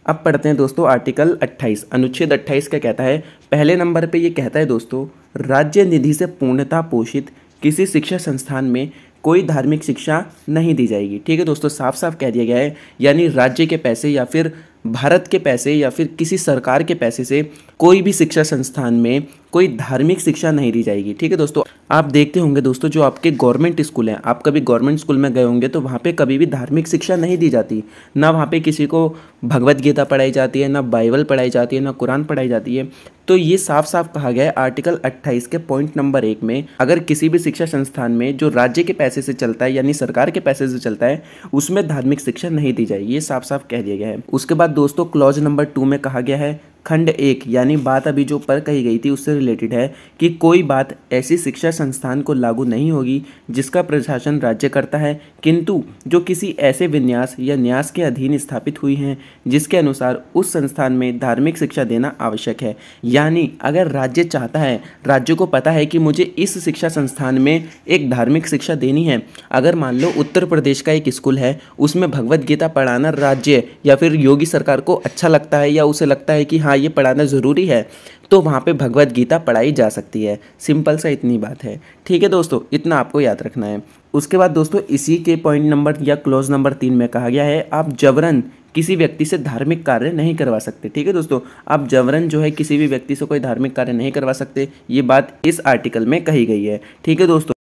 अब पढ़ते हैं दोस्तों आर्टिकल 28 अनुच्छेद 28 क्या कहता है। पहले नंबर पे ये कहता है दोस्तों, राज्य निधि से पूर्णतः पोषित किसी शिक्षा संस्थान में कोई धार्मिक शिक्षा नहीं दी जाएगी। ठीक है दोस्तों, साफ साफ कह दिया गया है, यानी राज्य के पैसे या फिर भारत के पैसे या फिर किसी सरकार के पैसे से कोई भी शिक्षा संस्थान में कोई धार्मिक शिक्षा नहीं दी जाएगी। ठीक है दोस्तों, आप देखते होंगे दोस्तों जो आपके गवर्नमेंट स्कूल हैं, आप कभी गवर्नमेंट स्कूल में गए होंगे तो वहाँ पे कभी भी धार्मिक शिक्षा नहीं दी जाती। ना वहाँ पे किसी को भगवत गीता पढ़ाई जाती है, ना बाइबल पढ़ाई जाती है, ना कुरान पढ़ाई जाती है। तो ये साफ साफ कहा गया है आर्टिकल 28 के पॉइंट नंबर 1 में, अगर किसी भी शिक्षा संस्थान में जो राज्य के पैसे से चलता है यानी सरकार के पैसे से चलता है उसमें धार्मिक शिक्षा नहीं दी जाएगी। ये साफ साफ कह दिया गया है। उसके बाद दोस्तों क्लॉज नंबर 2 में कहा गया है, खंड 1 यानी बात अभी जो पर कही गई थी उससे रिलेटेड है कि कोई बात ऐसी शिक्षा संस्थान को लागू नहीं होगी जिसका प्रशासन राज्य करता है, किंतु जो किसी ऐसे विन्यास या न्यास के अधीन स्थापित हुई हैं जिसके अनुसार उस संस्थान में धार्मिक शिक्षा देना आवश्यक है। यानी अगर राज्य चाहता है, राज्य को पता है कि मुझे इस शिक्षा संस्थान में एक धार्मिक शिक्षा देनी है, अगर मान लो उत्तर प्रदेश का एक स्कूल है, उसमें भगवत गीता पढ़ाना राज्य या फिर योगी सरकार को अच्छा लगता है या उसे लगता है कि हाँ ये पढ़ाना ज़रूरी है, तो वहाँ पे भगवत गीता पढ़ाई जा सकती है। सिंपल सा इतनी बात है। ठीक है दोस्तों, इतना आपको याद रखना है। उसके बाद दोस्तों इसी के पॉइंट नंबर या क्लॉज नंबर 3 में कहा गया है, आप जबरन किसी व्यक्ति से धार्मिक कार्य नहीं करवा सकते। ठीक है दोस्तों, आप जबरन जो है किसी भी व्यक्ति से कोई धार्मिक कार्य नहीं करवा सकते, ये बात इस आर्टिकल में कही गई है। ठीक है दोस्तों।